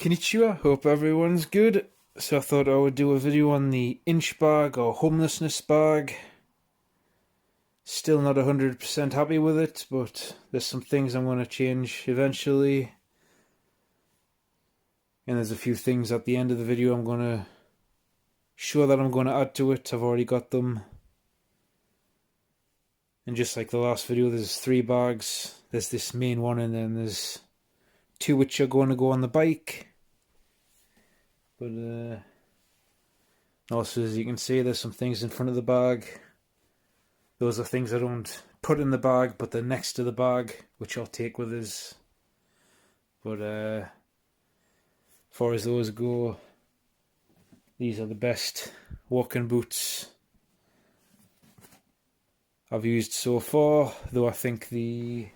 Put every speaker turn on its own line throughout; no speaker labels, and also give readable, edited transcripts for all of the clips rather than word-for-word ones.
Konnichiwa, hope everyone's good. So I thought I would do a video on the I.N.C.H bag or Homelessness bag. Still not 100% happy with it, but there's some things I'm going to change eventually. And there's a few things at the end of the video I'm going to show that I'm going to add to it. I've already got them. And just like the last video, there's 3 bags. There's this main one, and then there's 2 which are going to go on the bike. But also, as you can see, there's some things in front of the bag. Those are things I don't put in the bag, but they're next to the bag, which I'll take with us. But as far as those go, these are the best walking boots I've used so far, though I think the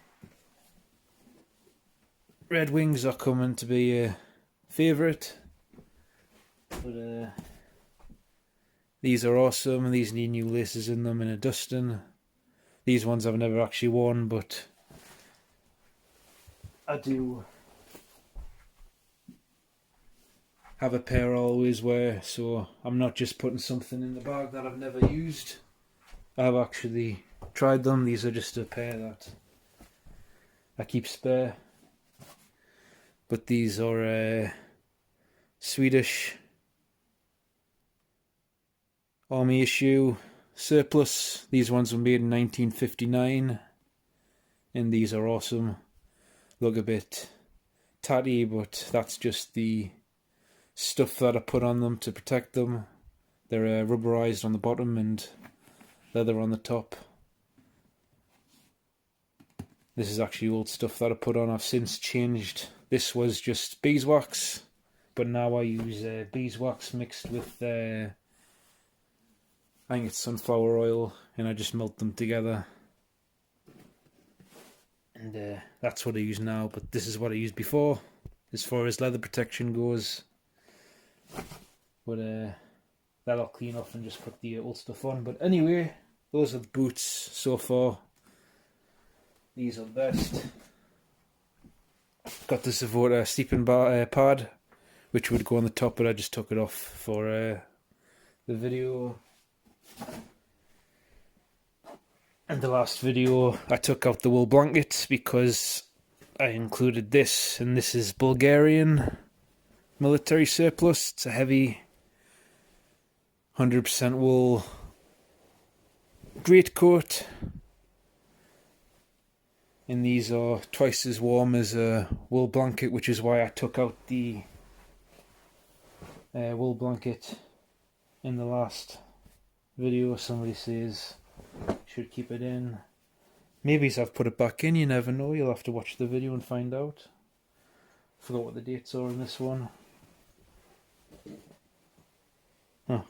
Red Wings are coming to be a favourite. But these are awesome, and these need new laces in them and a dusting. These ones I've never actually worn, but I do have a pair I always wear, so I'm not just putting something in the bag that I've never used. I've actually tried them. These are just a pair that I keep spare. But these are Swedish Army issue surplus. These ones were made in 1959, and these are awesome. Look a bit tatty, but that's just the stuff that I put on them to protect them. They're rubberized on the bottom and leather on the top. This is actually old stuff that I put on. I've since changed. This was just beeswax, but now I use beeswax mixed with I think it's sunflower oil, and I just melt them together. And that's what I use now, but this is what I used before, as far as leather protection goes. But that'll clean off and just put the old stuff on. But anyway, those are the boots so far. These are the best. Got the Savota sleeping pad, which would go on the top, but I just took it off for the video. And the last video I took out the wool blanket because I included this, and this is Bulgarian military surplus. It's a heavy 100% wool greatcoat, and these are twice as warm as a wool blanket, which is why I took out the wool blanket in the last video. Somebody says should keep it in. Maybe I've put it back in, you never know. You'll have to watch the video and find out. Forgot what the dates are on this one. Oh,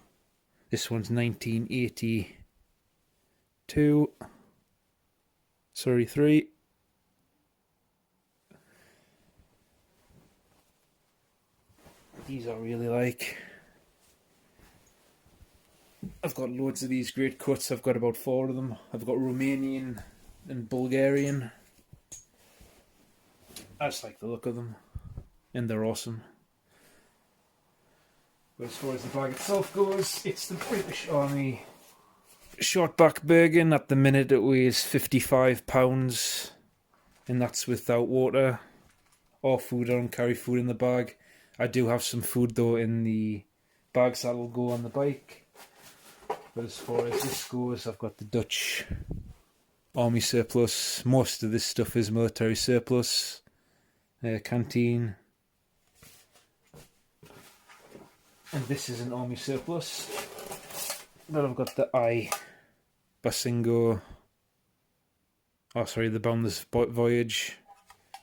this one's 1982. Sorry, 3. These I really like. I've got loads of these great cuts. I've got about 4 of them. I've got Romanian and Bulgarian. I just like the look of them, and they're awesome. But as far as the bag itself goes, it's the British Army shortback Bergen. At the minute it weighs 55 pounds, and that's without water or food. I don't carry food in the bag. I do have some food though in the bags that will go on the bike. But as far as this goes, I've got the Dutch Army surplus. Most of this stuff is military surplus. Canteen. And this is an Army surplus. Then I've got the Basingo. Oh, sorry, the Boundless Voyage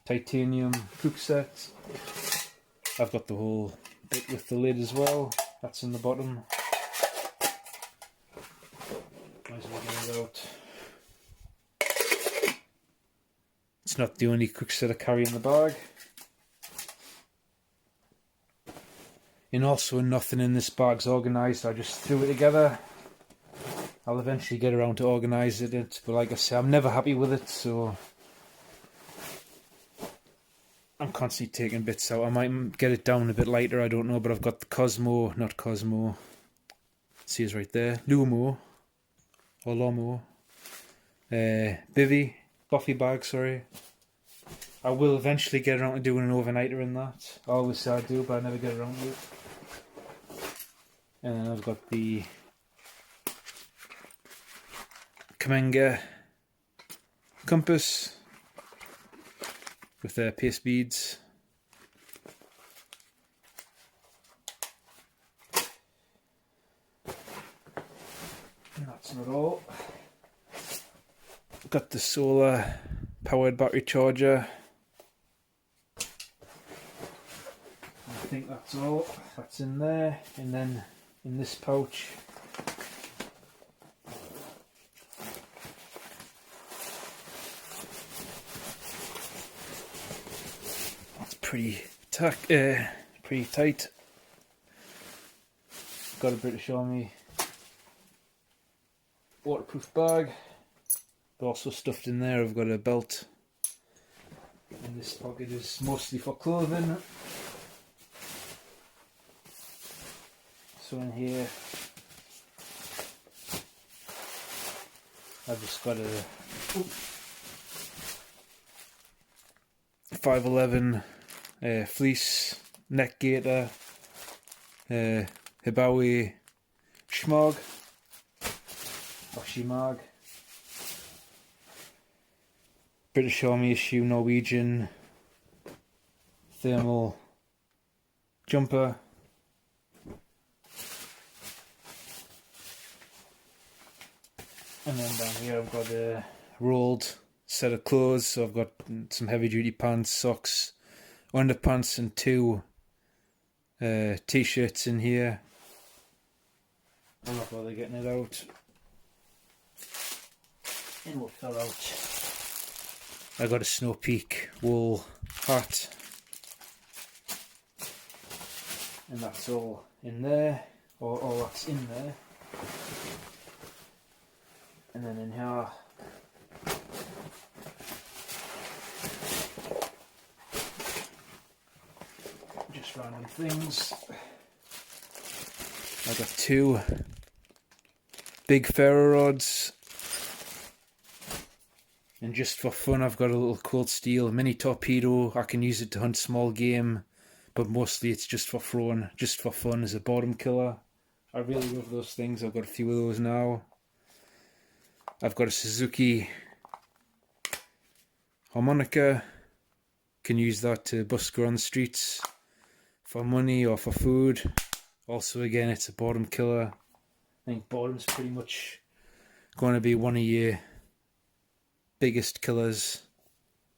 titanium cook set. I've got the whole bit with the lid as well. That's in the bottom. Might as well get it out. It's not the only cook set I carry in the bag. And also, nothing in this bag's organised. I just threw it together. I'll eventually get around to organising it, but like I say, I'm never happy with it, so I'm constantly taking bits out. I might get it down a bit lighter, I don't know, but I've got the Cosmo, not Cosmo. See it's right there. Lumo. Or Lomo. Bivy. Buffy bag, sorry. I will eventually get around to doing an overnighter in that. I always say I do, but I never get around to it. And then I've got the Kamenga compass with their paste beads. And that's not all. Got the solar powered battery charger. I think that's all that's in there. And then in this pouch that's pretty tight. Got a British Army waterproof bag, but also stuffed in there I've got a belt, and this pocket is mostly for clothing. So in here I've just got a 511 fleece neck gaiter, Hibawi Schmog or Shimag, British Army issue Norwegian thermal jumper, and then down here I've got a rolled set of clothes. So I've got some heavy duty pants, socks, underpants and 2 t-shirts in here. I'm not bothered getting it out. And what fell out, I got a Snow Peak wool hat, and that's all in there, or all that's in there. And then in here just random things. I've got 2 big ferro rods, and just for fun I've got a little cold steel mini torpedo. I can use it to hunt small game, but mostly it's just for throwing, just for fun, as a bottom killer. I really love those things. I've got a few of those now. I've got a Suzuki harmonica. Can use that to busker on the streets for money or for food. Also, again, it's a bottom killer. I think bottom's pretty much going to be one of your biggest killers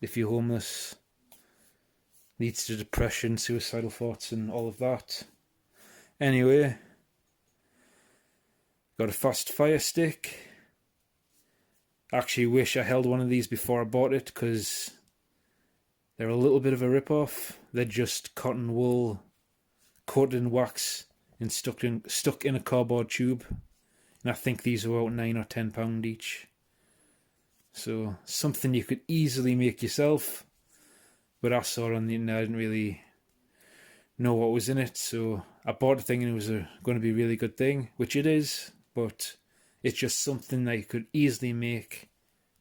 if you're homeless. Leads to depression, suicidal thoughts and all of that. Anyway, got a fast fire stick. I actually wish I held one of these before I bought it, because they're a little bit of a rip-off. They're just cotton wool coated in wax and stuck in a cardboard tube. And I think these are about £9 or £10 each. So something you could easily make yourself. But I saw it on the internet, I didn't really know what was in it. So I bought it thinking it was going to be a really good thing, which it is. But it's just something that you could easily make.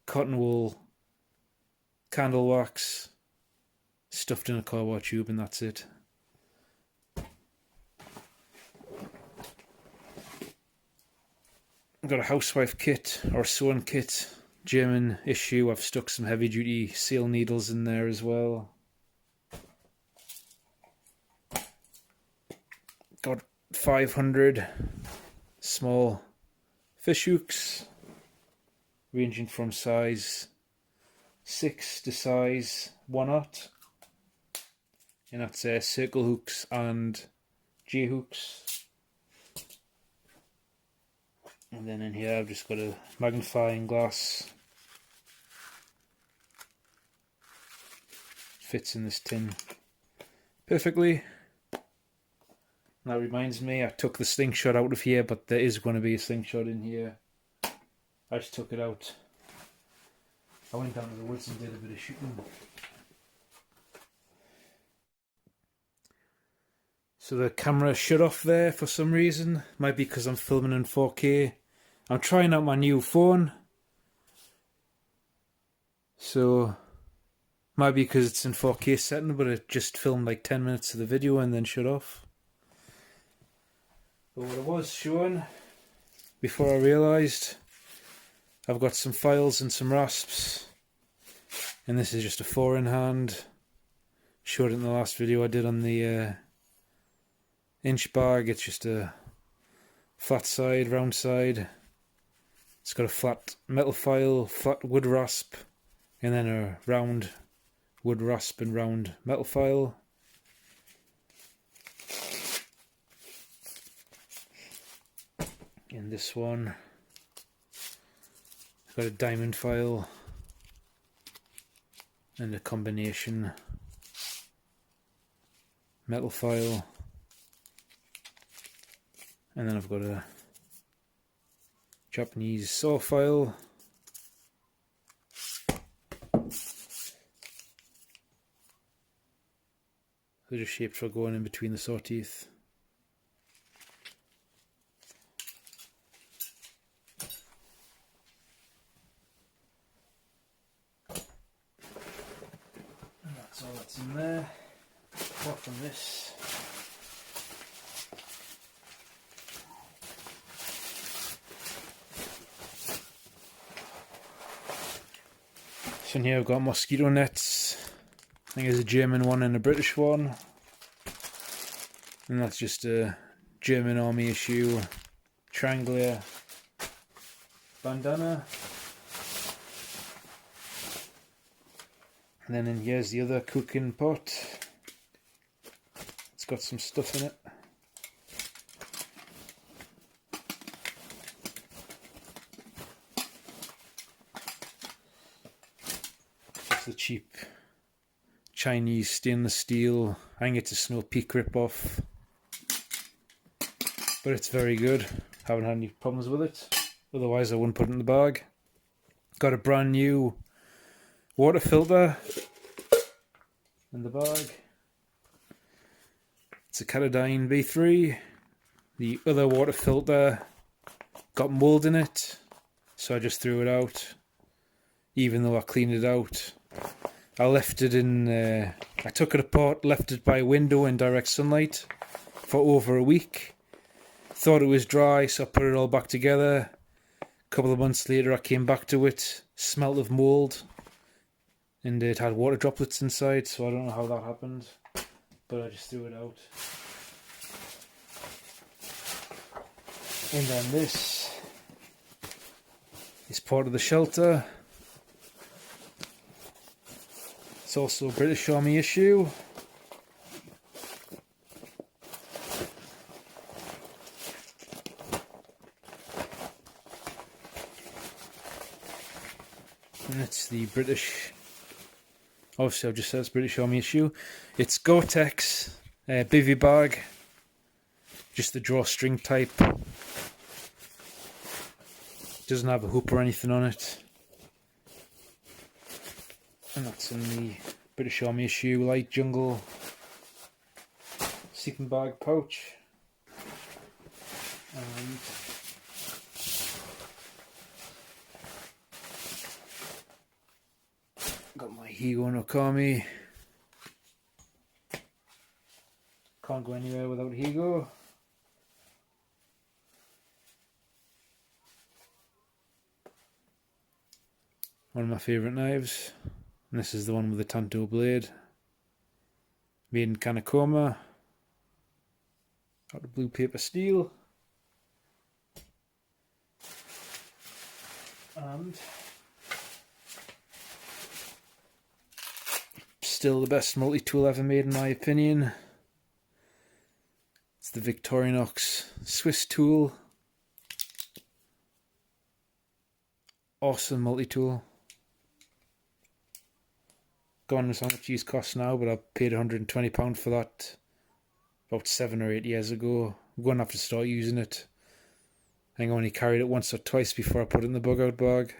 Cotton wool, candle wax, stuffed in a cardboard tube, and that's it. I've got a housewife kit or sewing kit, German issue. I've stuck some heavy duty seal needles in there as well. Got 500 small fish hooks, ranging from size 6 to size 1/0. And that's circle hooks and J hooks. And then in here I've just got a magnifying glass. Fits in this tin perfectly. That reminds me, I took the slingshot out of here, but there is going to be a slingshot in here. I just took it out. I went down to the woods and did a bit of shooting. So the camera shut off there for some reason. Might be because I'm filming in 4K. I'm trying out my new phone. So might be because it's in 4K setting, but it just filmed like 10 minutes of the video and then shut off. But what I was showing before I realised, I've got some files and some rasps. And this is just a 4 in hand. Showed it in the last video I did on the inch bag. It's just a flat side, round side. It's got a flat metal file, flat wood rasp, and then a round wood rasp and round metal file. In this one, I've got a diamond file and a combination metal file, and then I've got a Japanese saw file. They're just shaped for going in between the saw teeth. And that's all that's in there, apart from this. So in here I've got Mosquito Nets. I think there's a German one and a British one. And that's just a German army issue triangular bandana. And then in here's the other cooking pot. It's got some stuff in it. It's the cheap Chinese stainless steel. I think it's a Snow Peak rip-off, but it's very good. Haven't had any problems with it. Otherwise I wouldn't put it in the bag. Got a brand new water filter in the bag. It's a Katadyn V3. The other water filter got mould in it, so I just threw it out, even though I cleaned it out. I left it in, I took it apart, left it by a window in direct sunlight for over a week. Thought it was dry, so I put it all back together. A couple of months later I came back to it, smelt of mould, and it had water droplets inside, so I don't know how that happened, but I just threw it out. And then this is part of the shelter. It's also a British Army issue. And it's the British, obviously I've just said it's British Army issue. It's Gore-Tex bivy bag, just the drawstring type. Doesn't have a hoop or anything on it. And that's in the British Army issue light jungle sleeping bag pouch. And got my Higo no Kami. Can't go anywhere without Higo. One of my favourite knives. And this is the one with the Tanto blade. Made in Kanakoma. Out of blue paper steel. And still the best multi-tool ever made in my opinion. It's the Victorinox Swiss tool. Awesome multi-tool. God knows how much these cost now, but I paid £120 for that about 7 or 8 years ago. I'm going to have to start using it. I think I only carried it once or twice before I put it in the bug out bag.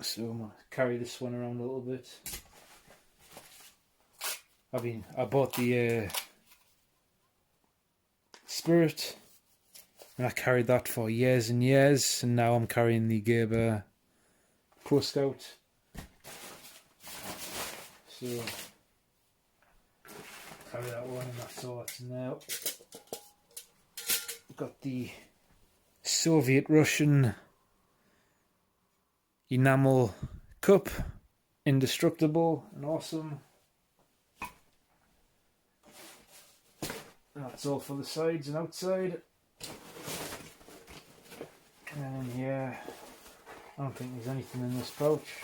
So I'm going to carry this one around a little bit. I bought the Spirit, and I carried that for years and years, and now I'm carrying the Gerber Pro Scout. So carry that one, and that's all that's now. Got the Soviet Russian enamel cup, indestructible and awesome. And that's all for the sides and outside. And then in here, I don't think there's anything in this pouch.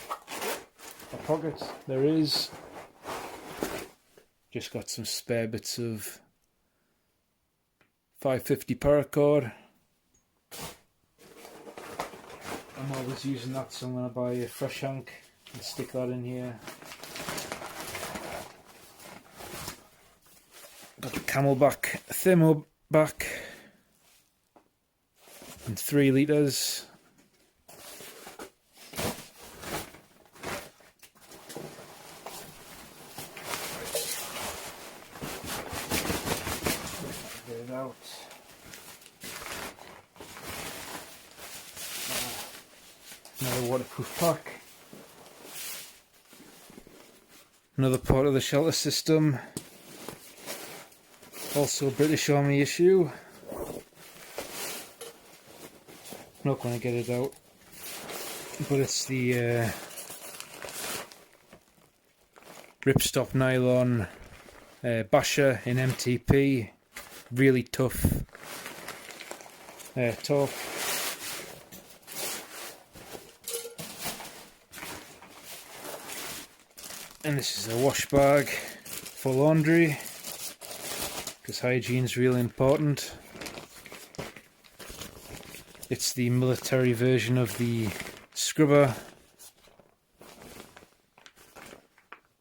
A pocket, there is. Just got some spare bits of 550 paracord. I'm always using that, so I'm going to buy a fresh hank and stick that in here. Got the Camelback Thermoback in 3 litres. Get it out. Another waterproof pack. Another part of the shelter system. Also a British Army issue. Not going to get it out, but it's the ripstop nylon basher in MTP. Really tough top. And this is a wash bag for laundry, because hygiene is really important. It's the military version of the scrubber.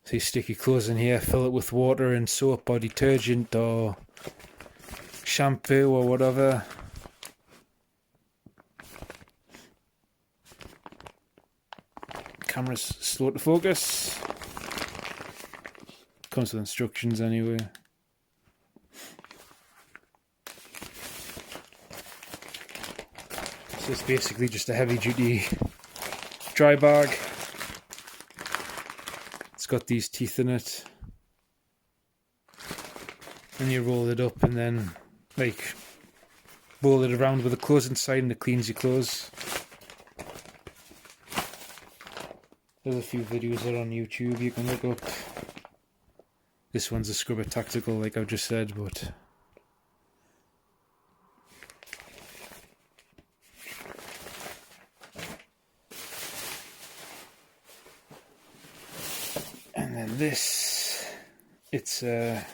So you stick your clothes in here, fill it with water and soap or detergent or shampoo or whatever. Camera's slow to focus. Comes with instructions anyway. So it's basically just a heavy duty dry bag. It's got these teeth in it. And you roll it up and then roll it around with the clothes inside, and it cleans your clothes. There's a few videos that are on YouTube you can look up. This one's a scrubber tactical, like I've just said, but and then this, it's the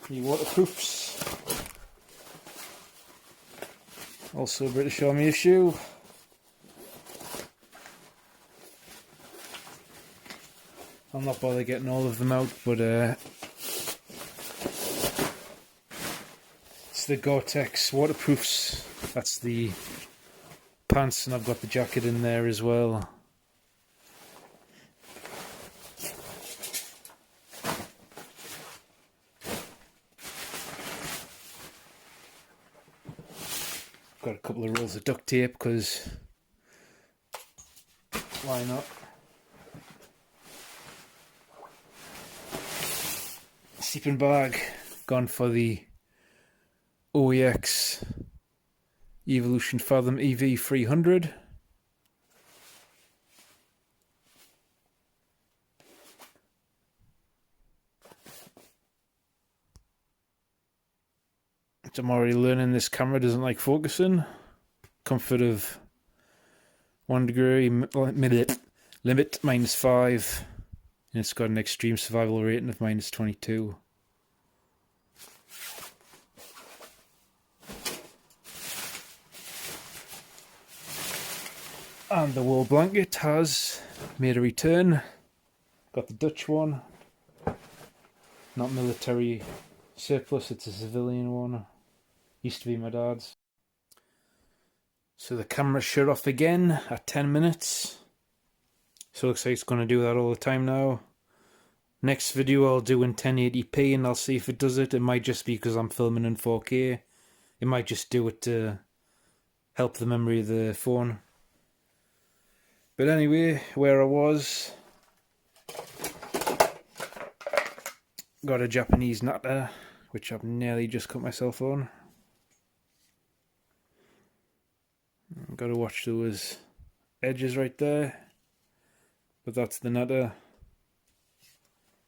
waterproofs, also a British Army issue. I'm not bothered getting all of them out, but it's the Gore-Tex waterproofs. That's the pants, and I've got the jacket in there as well. Got a couple of rolls of duct tape, because why not? Sleeping bag, gone for the OEX Evolution Fathom EV300. I'm already learning this camera doesn't like focusing. Comfort of 1 degree, limit -5, and it's got an extreme survival rating of -22. And the wool blanket has made a return. Got the Dutch one. Not military surplus, it's a civilian one. Used to be my dad's. So the camera shut off again at 10 minutes. So it looks like it's going to do that all the time now. Next video I'll do in 1080p and I'll see if it does it. It might just be because I'm filming in 4K. It might just do it to help the memory of the phone. But anyway, where I was, got a Japanese natter, which I've nearly just cut myself on. Got to watch those edges right there. But that's the natter.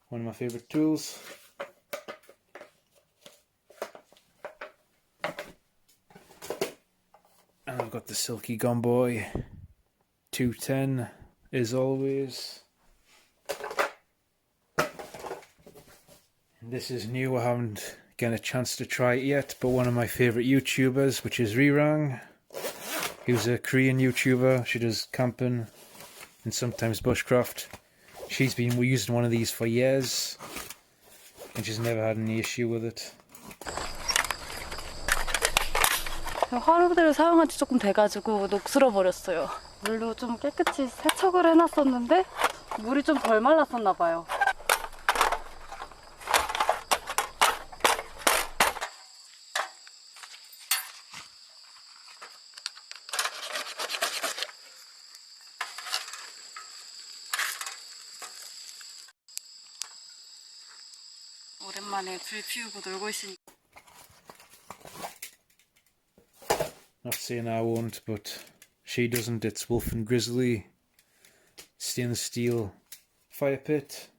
One of my favourite tools. And I've got the Silky Gone Boy 210 as always. And this is new, I haven't gotten a chance to try it yet, but one of my favourite YouTubers, which is Rirang, who's a Korean YouTuber, she does camping and sometimes bushcraft. She's been using one of these for years and she's never had any issue with it.
화로대를 사용한 지 조금 돼가지고 녹슬어 버렸어요. 물로 좀 깨끗이 세척을 해놨었는데 물이 좀 덜 말랐었나 봐요. 오랜만에 불 피우고 놀고 있으니까.
Not saying I won't, but she doesn't. It's Wolf and Grizzly stainless steel fire pit.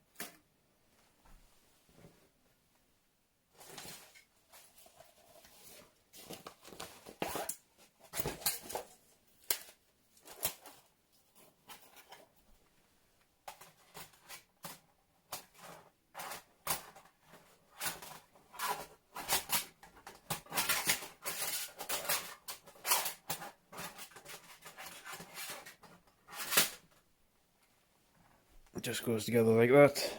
It just goes together like that.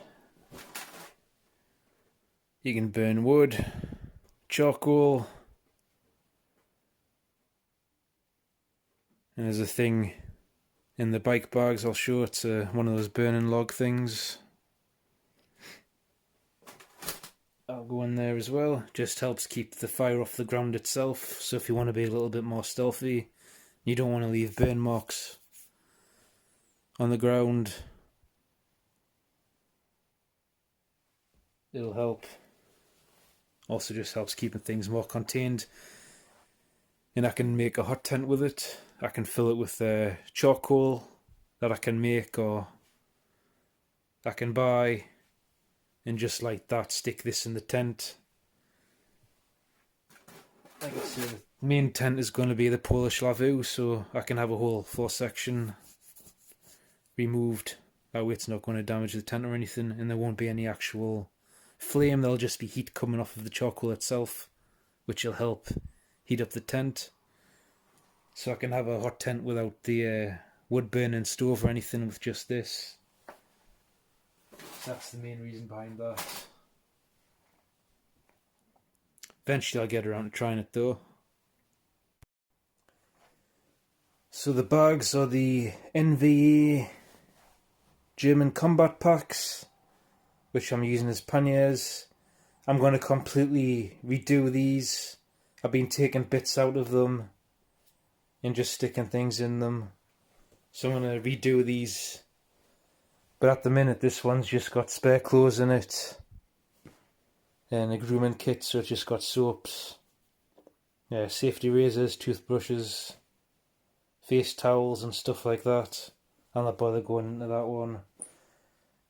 You can burn wood, charcoal, and there's a thing in the bike bags I'll show. It's one of those burning log things. I'll go in there as well. Just helps keep the fire off the ground itself. So if you want to be a little bit more stealthy, you don't want to leave burn marks on the ground, it'll help. Also just helps keeping things more contained. And I can make a hot tent with it. I can fill it with charcoal that I can make or I can buy, and just like that stick this in the tent. Like I said, the main tent is going to be the Polish Lavu, so I can have a whole floor section removed. That way it's not going to damage the tent or anything, and there won't be any actual flame. There'll just be heat coming off of the charcoal itself, which will help heat up the tent. So I can have a hot tent without the wood burning stove or anything, with just this. So that's the main reason behind that. Eventually I'll get around to trying it though. So the bags are the NVA German combat packs, which I'm using as panniers. I'm going to completely redo these. I've been taking bits out of them and just sticking things in them. So I'm going to redo these. But at the minute this one's just got spare clothes in it. And a grooming kit, so it's just got soaps. Safety razors, toothbrushes, face towels and stuff like that. I'll not bother going into that one.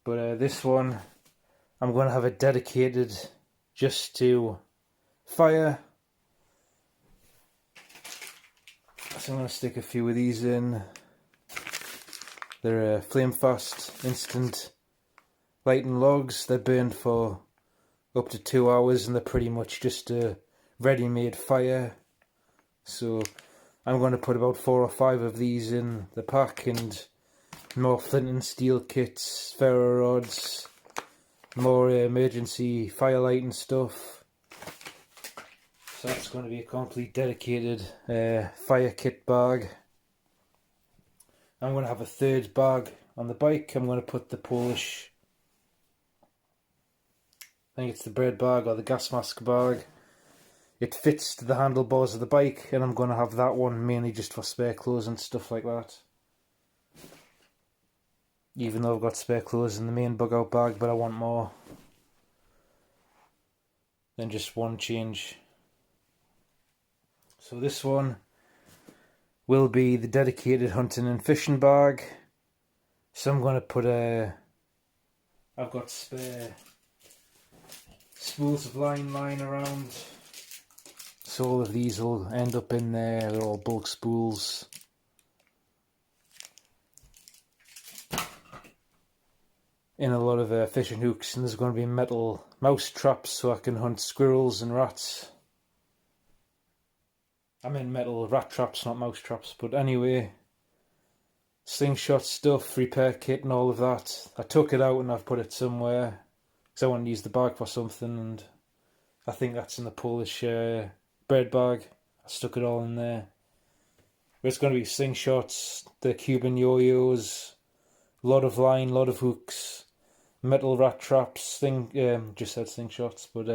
But this one, I'm going to have it dedicated just to fire. So I'm going to stick a few of these in. They're flame fast, instant lighting logs. They're burned for up to 2 hours and they're pretty much just a ready-made fire. So I'm going to put about 4 or 5 of these in the pack, and more flint and steel kits, ferro rods, more emergency fire lighting stuff. So that's going to be a complete dedicated fire kit bag. I'm going to have a third bag on the bike. I'm going to put the Polish, I think it's the bread bag or the gas mask bag. It fits to the handlebars of the bike, and I'm going to have that one mainly just for spare clothes and stuff like that. Even though I've got spare clothes in the main bug out bag, but I want more than just one change. So this one will be the dedicated hunting and fishing bag. So I'm going to put I've got spare spools of line lying around. So all of these will end up in there. They're all bulk spools. In a lot of fishing hooks, and there's going to be metal mouse traps so I can hunt squirrels and rats. I mean metal rat traps, not mouse traps, but anyway. Slingshot stuff, repair kit and all of that. I took it out and I've put it somewhere because I want to use the bag for something, and I think that's in the Polish bread bag. I stuck it all in there. But it's going to be slingshots, the Cuban yo-yos, a lot of line, a lot of hooks, metal rat traps, just said slingshots, but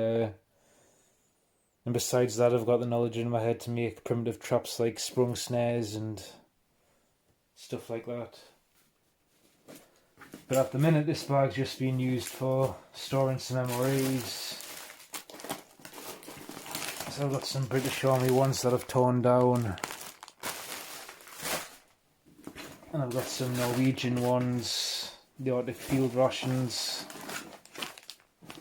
and besides that I've got the knowledge in my head to make primitive traps like sprung snares and stuff like that. But at the minute this bag's just being used for storing some MREs. So I've got some British Army ones that I've torn down. And I've got some Norwegian ones, the Arctic field rations.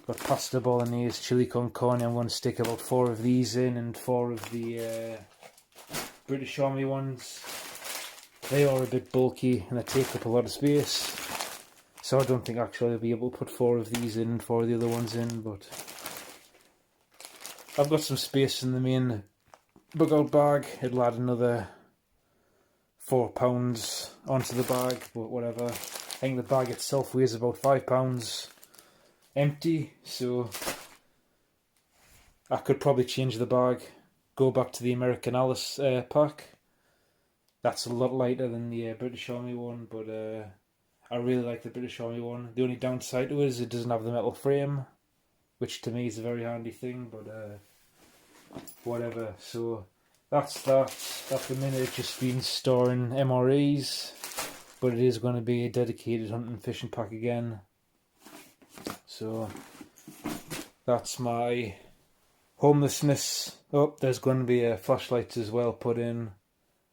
Got pasta bolognese, chili con carne. I'm going to stick about 4 of these in, and 4 of the British Army ones. They are a bit bulky and they take up a lot of space. So I don't think actually I'll be able to put 4 of these in and 4 of the other ones in, but I've got some space in the main bug out bag. It'll add another £4 onto the bag, but whatever. I think the bag itself weighs about £5 empty, so I could probably change the bag, go back to the American Alice pack. That's a lot lighter than the British Army one, but I really like the British Army one. The only downside to it is it doesn't have the metal frame, which to me is a very handy thing, but whatever. So that's that. At the minute it's just been storing MREs, but it is going to be a dedicated hunting and fishing pack again. So that's my homelessness. Oh, there's going to be flashlights as well put in.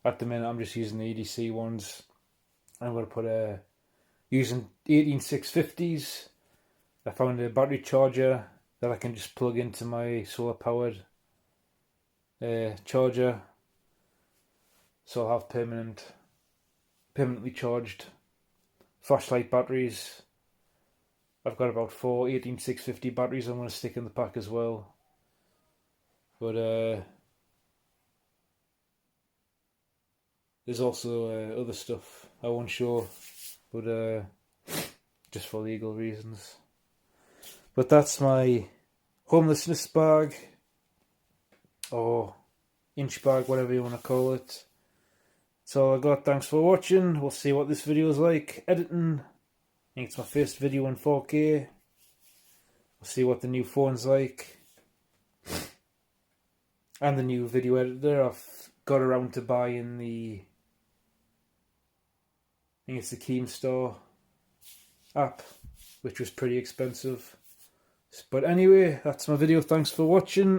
At the minute I'm just using the EDC ones. I'm going to put using 18650s. I found a battery charger that I can just plug into my solar powered charger, so I'll have permanently charged flashlight batteries. I've got about 4 18650 batteries I'm going to stick in the pack as well, but there's also other stuff I won't show, but just for legal reasons. But that's my homelessness bag, or inch bag, whatever you want to call it. That's all I got. Thanks for watching. We'll see what this video is like editing. I think it's my first video in 4K. We'll see what the new phone's like. And the new video editor I've got around to buying the, I think it's the Keemstar app, which was pretty expensive. But anyway, that's my video. Thanks for watching.